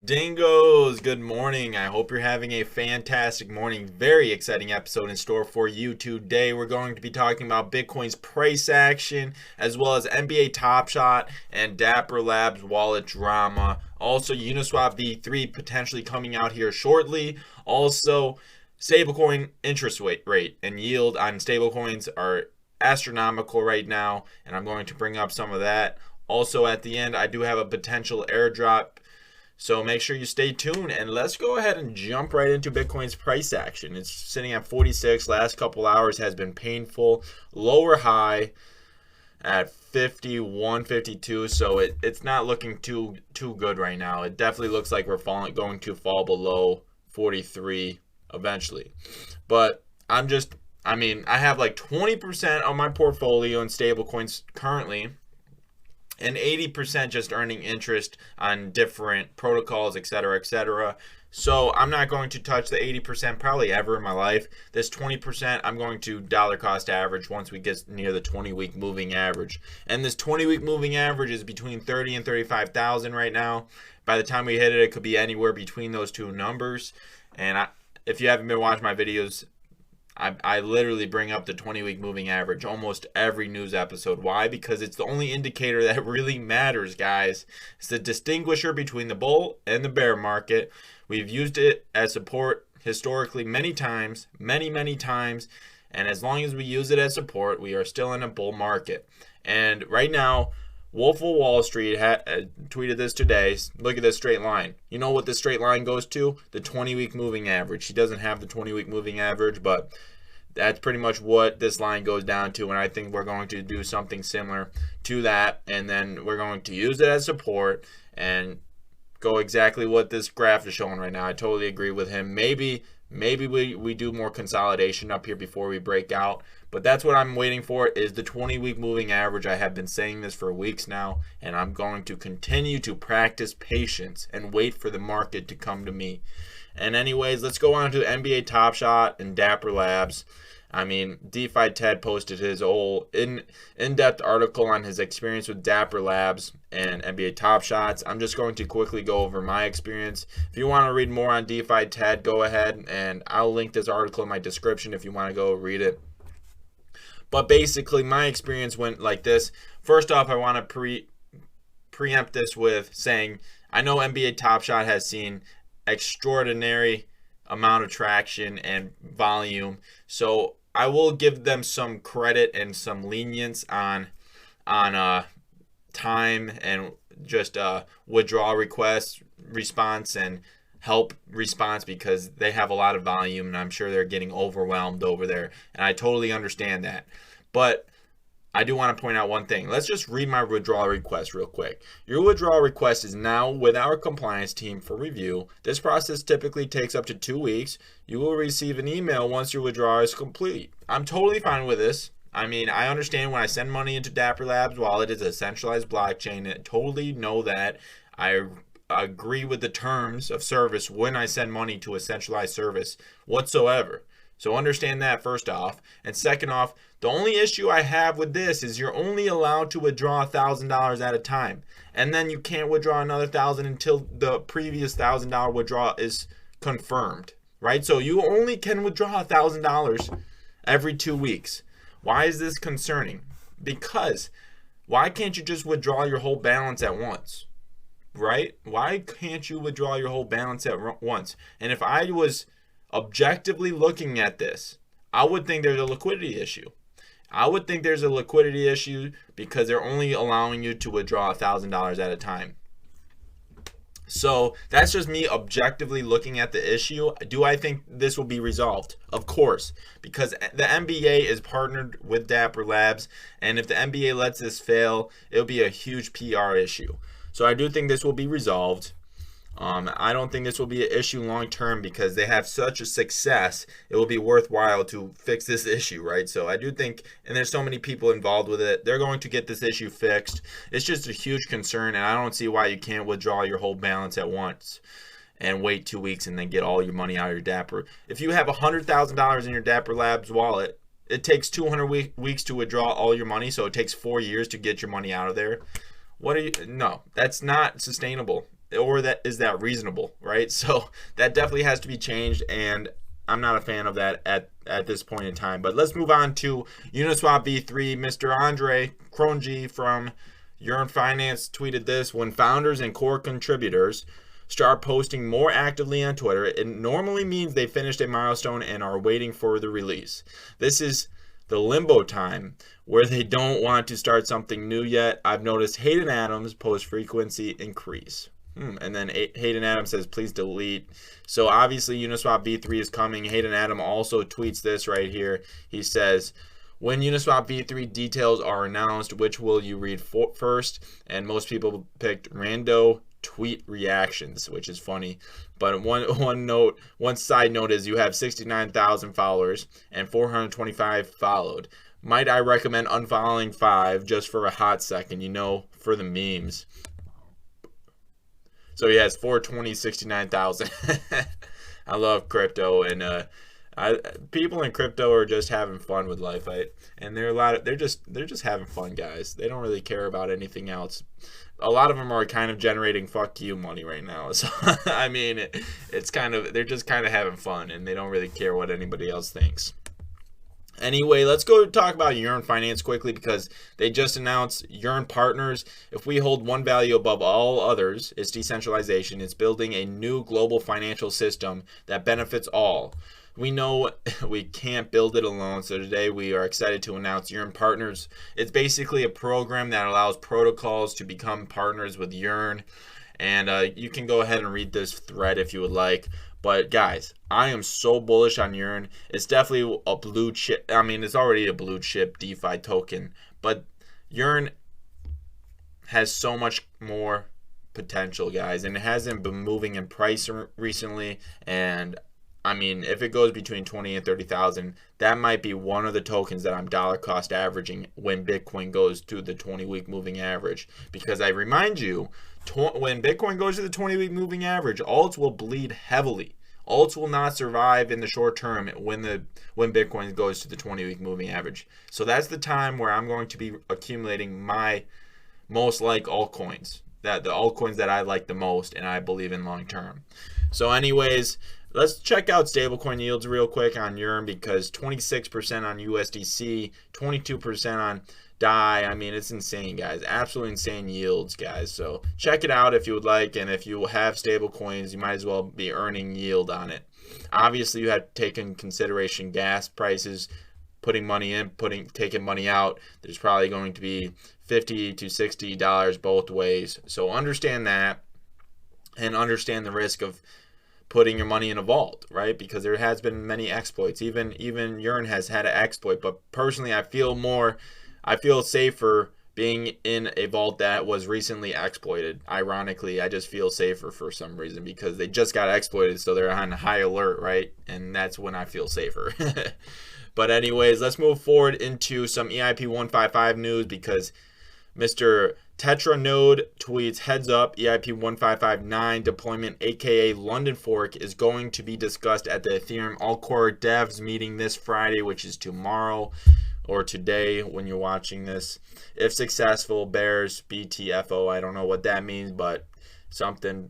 Dingoos, good morning. I hope you're having a fantastic morning. Very exciting episode in store for you today. We're going to be talking about Bitcoin's price action, as well as NBA Top Shot and Dapper Labs wallet drama. Also, Uniswap V3 potentially coming out here shortly. Also, stablecoin interest rate and yield on stablecoins are astronomical right now, and I'm going to bring up some of that. Also, at the end, I do have a potential airdrop, so make sure you stay tuned, and let's go ahead and jump right into Bitcoin's price action. It's sitting at 46. Last couple hours has been painful. Lower high at 51, 52. So it's not looking too good right now. It definitely looks like we're going to fall below 43 eventually. But I have like 20% of my portfolio in stablecoins currently, and 80% just earning interest on different protocols, etc., etc. So I'm not going to touch the 80% probably ever in my life. This 20% I'm going to dollar cost average once we get near the 20-week moving average. And this 20-week moving average is between 30 and 35,000 right now. By the time we hit it, it could be anywhere between those two numbers. And if you haven't been watching my videos, I literally bring up the 20-week moving average almost every news episode. Why? Because it's the only indicator that really matters, guys. It's the distinguisher between the bull and the bear market. We've used it as support historically many times, many times. And as long as we use it as support, we are still in a bull market. And right now, Wolf of Wall Street tweeted this today. Look at this straight line. You know what this straight line goes to? The 20-week moving average. He doesn't have the 20-week moving average, but that's pretty much what this line goes down to. And I think we're going to do something similar to that. And then we're going to use it as support and go exactly what this graph is showing right now. I totally agree with him. Maybe we do more consolidation up here before we break out. But that's what I'm waiting for, is the 20-week moving average. I have been saying this for weeks now, and I'm going to continue to practice patience and wait for the market to come to me. And anyways, let's go on to NBA Top Shot and Dapper Labs. I mean, DeFi Ted posted his whole in-depth article on his experience with Dapper Labs and NBA Top Shots. I'm just going to quickly go over my experience. If you want to read more on DeFi Ted, go ahead, and I'll link this article in my description if you want to go read it. But basically, my experience went like this. First off, I want to preempt this with saying, I know NBA Top Shot has seen extraordinary amount of traction and volume, so I will give them some credit and some lenience on time and just withdrawal request response and help response, because they have a lot of volume and I'm sure they're getting overwhelmed over there, and I totally understand that. But I do want to point out one thing. Let's just read my withdrawal request real quick. Your withdrawal request is now with our compliance team for review. This process typically takes up to 2 weeks. You will receive an email once your withdrawal is complete. I'm totally fine with this. I mean, I understand when I send money into Dapper Labs wallet, it's a centralized blockchain. I totally know that. I agree with the terms of service when I send money to a centralized service whatsoever. So understand that first off. And second off, the only issue I have with this is you're only allowed to withdraw $1,000 at a time. And then you can't withdraw another $1,000 until the previous $1,000 withdrawal is confirmed, right? So you only can withdraw $1,000 every 2 weeks. Why is this concerning? Because why can't you just withdraw your whole balance at once? Right? Why can't you withdraw your whole balance at once? And if I was objectively looking at this, I would think there's a liquidity issue. I would think there's a liquidity issue because they're only allowing you to withdraw $1,000 at a time. So that's just me objectively looking at the issue. Do I think this will be resolved? Of course, because the NBA is partnered with Dapper Labs, and if the NBA lets this fail, it'll be a huge PR issue. So I do think this will be resolved. I don't think this will be an issue long term because they have such a success. It will be worthwhile to fix this issue, right? So I do think, and there's so many people involved with it, they're going to get this issue fixed. It's just a huge concern, and I don't see why you can't withdraw your whole balance at once and wait 2 weeks and then get all your money out of your Dapper. If you have $100,000 in your Dapper Labs wallet, it takes 200 weeks to withdraw all your money, so it takes 4 years to get your money out of there. No, that's not sustainable. is that reasonable, right? So that definitely has to be changed, and I'm not a fan of that at this point in time. But let's move on to Uniswap v3. Mr. Andre Cronje from Urine Finance tweeted this: when founders and core contributors start posting more actively on Twitter, it normally means they finished a milestone and are waiting for the release. This is the limbo time where they don't want to start something new yet. I've noticed Hayden Adams' post frequency increase. And then Hayden Adams says, please delete. So obviously Uniswap v3 is coming. Hayden Adams also tweets this right here. He says, when Uniswap v3 details are announced, which will you read first? And most people picked rando tweet reactions, which is funny. But one side note is you have 69,000 followers and 425 followed. Might I recommend unfollowing 5 just for a hot second, for the memes? So he has 420, 69,000. I love crypto, and people in crypto are just having fun with life, right? And they're just having fun, guys. They don't really care about anything else. A lot of them are kind of generating fuck you money right now. So I mean, they're just kind of having fun, and they don't really care what anybody else thinks. Anyway, let's go talk about Urine Finance quickly, because they just announced Urine Partners. If we hold one value above all others, it's decentralization. It's building a new global financial system that benefits all. We know we can't build it alone, so today we are excited to announce Urine Partners. It's basically a program that allows protocols to become partners with Urine, and you can go ahead and read this thread if you would like. But guys, I am so bullish on Urine. It's definitely a blue chip. I mean, it's already a blue chip DeFi token, but Urine has so much more potential, guys, and it hasn't been moving in price recently. And I mean, if it goes between 20 and 30,000, that might be one of the tokens that I'm dollar cost averaging when Bitcoin goes to the 20-week moving average. Because I remind you, when Bitcoin goes to the 20-week moving average, alts will bleed heavily. Alts will not survive in the short term when Bitcoin goes to the 20-week moving average. So that's the time where I'm going to be accumulating my most like altcoins, the altcoins that I like the most and I believe in long term. So anyways, let's check out stablecoin yields real quick on Urine, because 26% on USDC, 22% on DAI. I mean, it's insane, guys. Absolutely insane yields, guys. So check it out if you would like, and if you have stable coins, you might as well be earning yield on it. Obviously, you have to take in consideration gas prices, putting money in, taking money out. There's probably going to be $50 to $60 both ways. So understand that, and understand the risk of putting your money in a vault, right? Because there has been many exploits. Even Urine has had an exploit, but personally, I feel safer being in a vault that was recently exploited. Ironically, I just feel safer for some reason, because they just got exploited, so they're on high alert, right? And that's when I feel safer. But anyways, let's move forward into some EIP 155 news, because Mr. Tetranode tweets, heads up, EIP 1559 deployment, aka London fork, is going to be discussed at the Ethereum All-Core Devs meeting this Friday, which is tomorrow, or today when you're watching this. If successful, bears BTFO. I don't know what that means, but something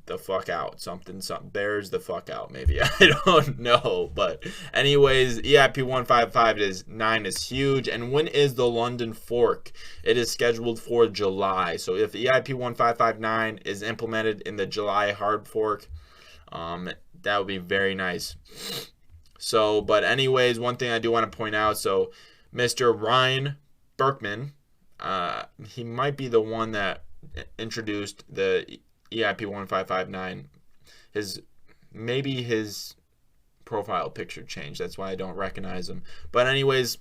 the fuck out. Something bears the fuck out, maybe. I don't know. But anyways, EIP 155 is huge. And when is the London fork? It is scheduled for July. So if EIP 1559 is implemented in the July hard fork, that would be very nice. So, but anyways, one thing I do want to point out, so Mr. Ryan Berkman, he might be the one that introduced the EIP 1559. Maybe his profile picture changed. That's why I don't recognize him. But anyways,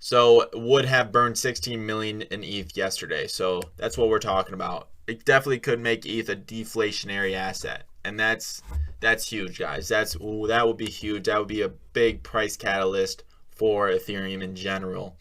so would have burned 16 million in ETH yesterday. So that's what we're talking about. It definitely could make ETH a deflationary asset. And that's huge, guys. That would be huge. That would be a big price catalyst for Ethereum in general.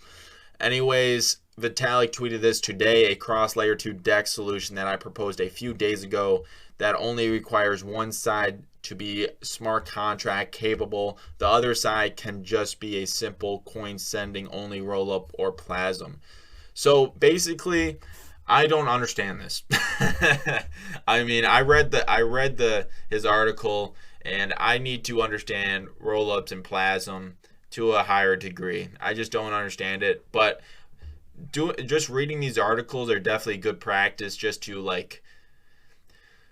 Anyways, Vitalik tweeted this today, a cross layer 2 DEX solution that I proposed a few days ago that only requires one side to be smart contract capable. The other side can just be a simple coin sending only rollup or plasm. So basically, I don't understand this. I mean, I read his article, and I need to understand rollups and plasm to a higher degree. I just don't understand it. But just reading these articles are definitely good practice, just to like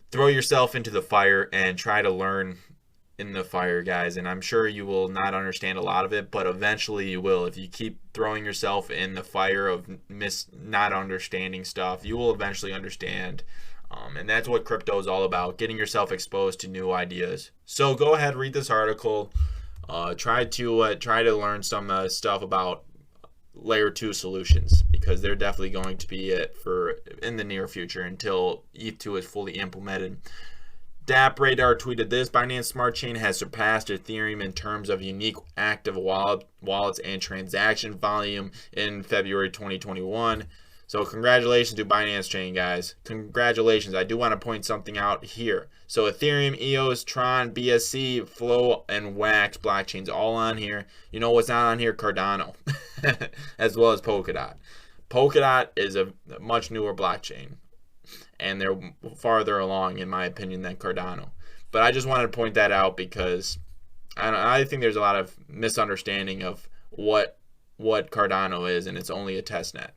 throw yourself into the fire and try to learn in the fire, guys. And I'm sure you will not understand a lot of it, but eventually you will. If you keep throwing yourself in the fire of not understanding stuff, you will eventually understand. And that's what crypto is all about, getting yourself exposed to new ideas. So go ahead, read this article. Try to learn some stuff about layer 2 solutions, because they're definitely going to be it for in the near future until ETH2 is fully implemented. DApp Radar tweeted this: Binance Smart Chain has surpassed Ethereum in terms of unique active wallets and transaction volume in February 2021. So congratulations to Binance Chain, guys. Congratulations. I do want to point something out here. So Ethereum, EOS, Tron, BSC, Flow, and Wax blockchains all on here. You know what's not on here? Cardano, as well as Polkadot. Polkadot is a much newer blockchain, and they're farther along, in my opinion, than Cardano. But I just wanted to point that out because I think there's a lot of misunderstanding of what Cardano is, and it's only a test net.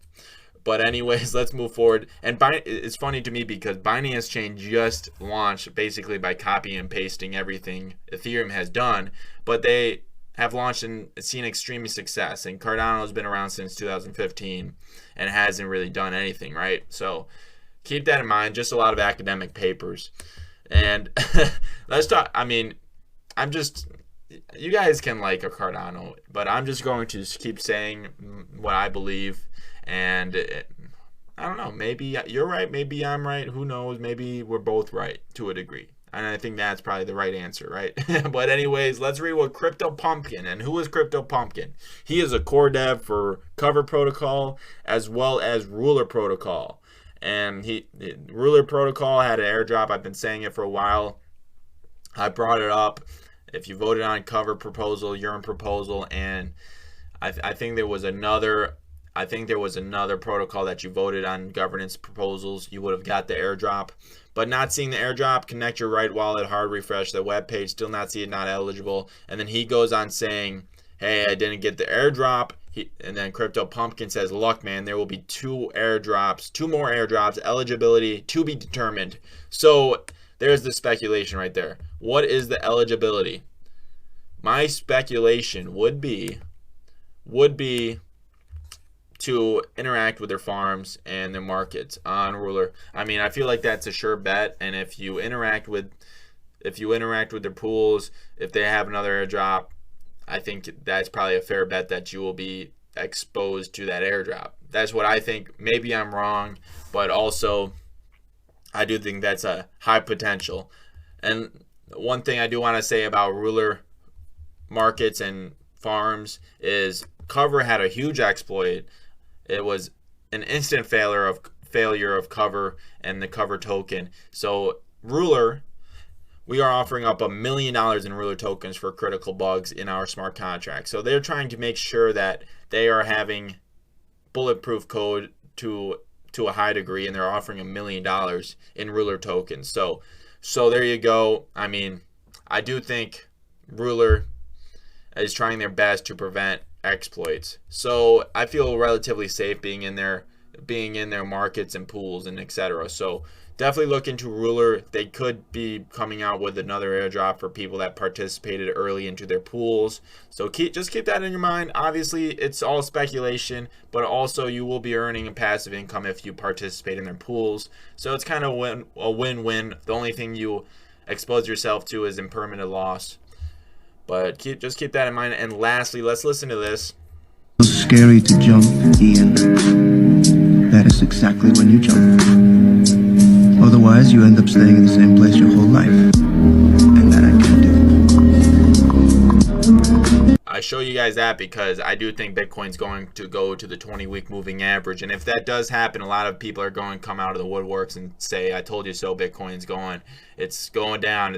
But anyways, let's move forward. And it's funny to me because Binance Chain just launched basically by copying and pasting everything Ethereum has done, but they have launched and seen extreme success. And Cardano has been around since 2015 and hasn't really done anything, right? So keep that in mind. Just a lot of academic papers. And let's talk. I mean, you guys can like a Cardano, but I'm just going to keep saying what I believe. And I don't know, maybe you're right, maybe I'm right, who knows, maybe we're both right to a degree. And I think that's probably the right answer, right? But anyways, let's read what Crypto Pumpkin. And who is Crypto Pumpkin? He is a core dev for Cover Protocol as well as Ruler Protocol. And Ruler Protocol had an airdrop. I've been saying it for a while. I brought it up. If you voted on Cover Proposal, Urine Proposal, and I think there was another protocol that you voted on governance proposals, you would have got the airdrop. But not seeing the airdrop, connect your right wallet, hard refresh the web page, still not see it, not eligible. And then he goes on saying, hey, I didn't get the airdrop. And then Crypto Pumpkin says, look, man, there will be two more airdrops, eligibility to be determined. So there's the speculation right there. What is the eligibility? My speculation would be to interact with their farms and their markets on Ruler. I mean, I feel like that's a sure bet. And if you interact with their pools, if they have another airdrop, I think that's probably a fair bet that you will be exposed to that airdrop. That's what I think. Maybe I'm wrong, but also I do think that's a high potential. And one thing I do want to say about Ruler markets and farms is Cover had a huge exploit. It was an instant failure of Cover and the Cover token. So Ruler, we are offering up $1 million in Ruler tokens for critical bugs in our smart contract. So they're trying to make sure that they are having bulletproof code to a high degree, and they're offering $1 million in Ruler tokens. So there you go. I mean, I do think Ruler is trying their best to prevent exploits. So I feel relatively safe being in their markets and pools and etc. So definitely look into Ruler. They could be coming out with another airdrop for people that participated early into their pools. So just keep that in your mind. Obviously, it's all speculation, but also you will be earning a passive income if you participate in their pools. So it's kind of a win-win. The only thing you expose yourself to is impermanent loss. But just keep that in mind. And lastly, let's listen to this. It's scary to jump, Ian. That is exactly when you jump. Otherwise, you end up staying in the same place your whole life. And that I can't do. I show you guys that because I do think Bitcoin's going to go to the 20-week moving average. And if that does happen, a lot of people are going to come out of the woodworks and say, I told you so, Bitcoin's going. It's going down,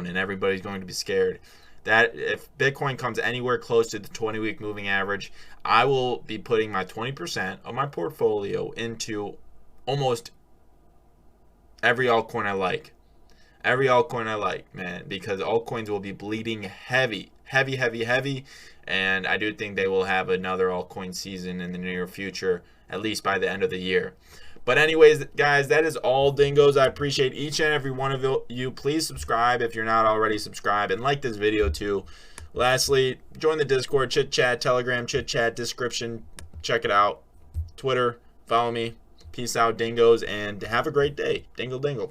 and everybody's going to be scared. That if Bitcoin comes anywhere close to the 20-week moving average, I will be putting my 20% of my portfolio into almost every altcoin I like. Every altcoin I like, man, because altcoins will be bleeding heavy. And I do think they will have another altcoin season in the near future, at least by the end of the year. But anyways, guys, that is all, Dingoos. I appreciate each and every one of you. Please subscribe if you're not already subscribed, and like this video too. Lastly, join the Discord, chit chat, Telegram, chit chat, description. Check it out. Twitter, follow me. Peace out, Dingoos, and have a great day. Dingle, dingle.